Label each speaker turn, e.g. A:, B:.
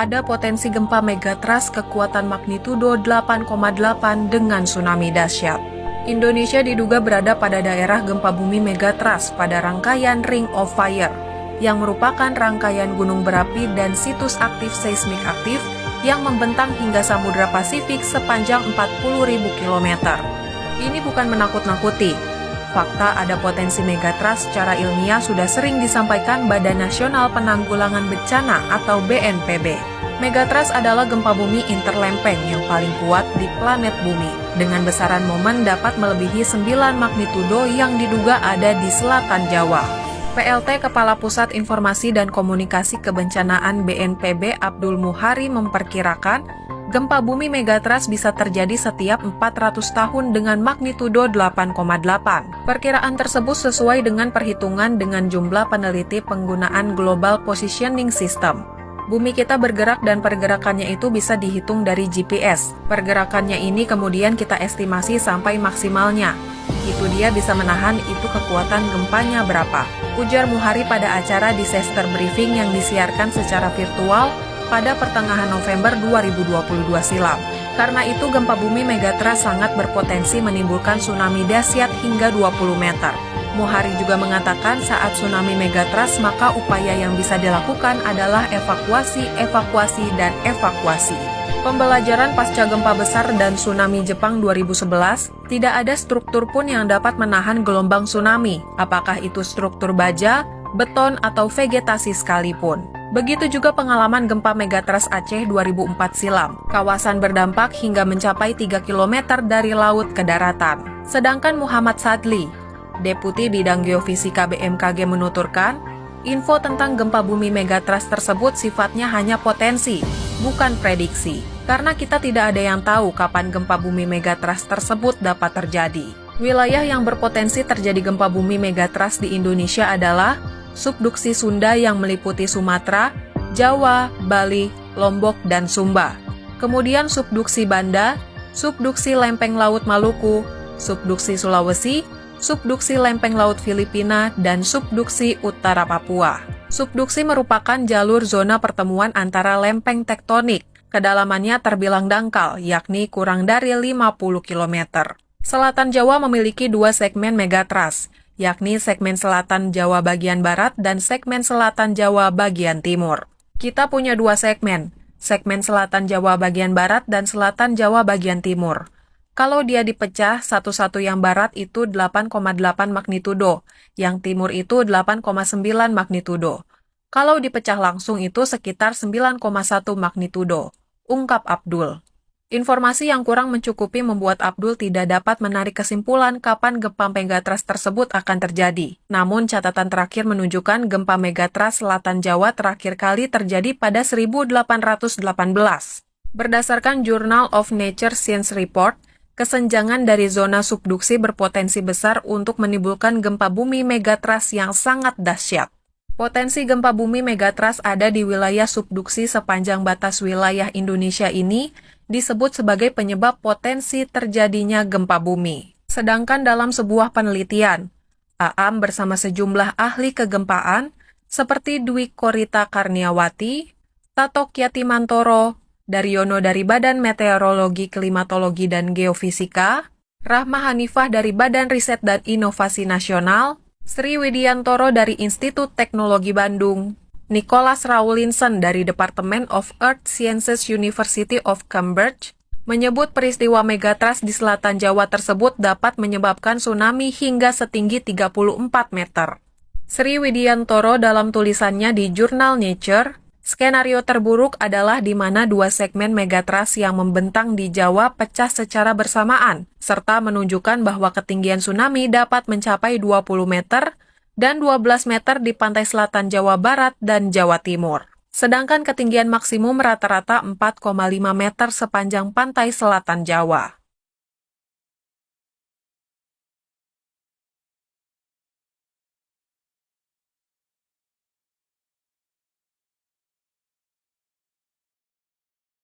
A: ada potensi gempa megatrust kekuatan magnitudo 8,8 dengan tsunami dahsyat. Indonesia diduga berada pada daerah gempa bumi megatrust pada rangkaian Ring of Fire, yang merupakan rangkaian gunung berapi dan situs aktif seismik aktif yang membentang hingga Samudra Pasifik sepanjang 40.000 km. Ini bukan menakut-nakuti. Fakta ada potensi megatrust secara ilmiah sudah sering disampaikan Badan Nasional Penanggulangan Bencana atau BNPB. Megatrust adalah gempa bumi interlempeng yang paling kuat di planet bumi, dengan besaran momen dapat melebihi 9 magnitudo yang diduga ada di selatan Jawa. PLT Kepala Pusat Informasi dan Komunikasi Kebencanaan BNPB Abdul Muhari memperkirakan gempa bumi megatrust bisa terjadi setiap 400 tahun dengan magnitudo 8,8. Perkiraan tersebut sesuai dengan perhitungan dengan jumlah peneliti penggunaan Global Positioning System. Bumi kita bergerak dan pergerakannya itu bisa dihitung dari GPS. Pergerakannya ini kemudian kita estimasi sampai maksimalnya. Itu dia bisa menahan itu kekuatan gempanya berapa. Ujar Muhari pada acara Disaster Briefing yang disiarkan secara virtual pada pertengahan November 2022 silam. Karena itu gempa bumi megatrust sangat berpotensi menimbulkan tsunami dahsyat hingga 20 meter. Muhari juga mengatakan saat tsunami megatrust maka upaya yang bisa dilakukan adalah evakuasi, dan evakuasi. Pembelajaran pasca gempa besar dan tsunami Jepang 2011, tidak ada struktur pun yang dapat menahan gelombang tsunami, apakah itu struktur baja, beton, atau vegetasi sekalipun. Begitu juga pengalaman gempa megatrust Aceh 2004 silam. Kawasan berdampak hingga mencapai 3 km dari laut ke daratan. Sedangkan Muhammad Sadli, Deputi Bidang Geofisika BMKG menuturkan, info tentang gempa bumi megatrust tersebut sifatnya hanya potensi, bukan prediksi. Karena kita tidak ada yang tahu kapan gempa bumi megatrust tersebut dapat terjadi. Wilayah yang berpotensi terjadi gempa bumi megatrust di Indonesia adalah subduksi Sunda yang meliputi Sumatera, Jawa, Bali, Lombok, dan Sumba. Kemudian subduksi Banda, subduksi lempeng laut Maluku, subduksi Sulawesi, subduksi lempeng laut Filipina, dan subduksi utara Papua. Subduksi merupakan jalur zona pertemuan antara lempeng tektonik. Kedalamannya terbilang dangkal, yakni kurang dari 50 km. Selatan Jawa memiliki 2 segmen megatrust, yakni segmen selatan Jawa bagian barat dan segmen selatan Jawa bagian timur. Kita punya 2 segmen selatan Jawa bagian barat dan selatan Jawa bagian timur. Kalau dia dipecah, satu-satu yang barat itu 8,8 magnitudo, yang timur itu 8,9 magnitudo. Kalau dipecah langsung itu sekitar 9,1 magnitudo, ungkap Abdul. Informasi yang kurang mencukupi membuat Abdul tidak dapat menarik kesimpulan kapan gempa megatrust tersebut akan terjadi. Namun catatan terakhir menunjukkan gempa megatrust selatan Jawa terakhir kali terjadi pada 1818. Berdasarkan Journal of Nature Science Report, kesenjangan dari zona subduksi berpotensi besar untuk menimbulkan gempa bumi megatrust yang sangat dahsyat. Potensi gempa bumi megatrust ada di wilayah subduksi sepanjang batas wilayah Indonesia ini disebut sebagai penyebab potensi terjadinya gempa bumi. Sedangkan dalam sebuah penelitian, Aam bersama sejumlah ahli kegempaan seperti Dwi Korita Karniawati, Tato Kyati-Mantoro, Daryono dari Badan Meteorologi, Klimatologi, dan Geofisika, Rahma Hanifah dari Badan Riset dan Inovasi Nasional, Sri Widiantoro dari Institut Teknologi Bandung, Nicholas Rawlinson dari Department of Earth Sciences University of Cambridge menyebut peristiwa megatrust di selatan Jawa tersebut dapat menyebabkan tsunami hingga setinggi 34 meter. Sri Widiantoro dalam tulisannya di jurnal Nature, skenario terburuk adalah di mana 2 segmen megatrust yang membentang di Jawa pecah secara bersamaan, serta menunjukkan bahwa ketinggian tsunami dapat mencapai 20 meter dan 12 meter di pantai selatan Jawa Barat dan Jawa Timur. Sedangkan ketinggian maksimum rata-rata 4,5 meter sepanjang pantai selatan Jawa.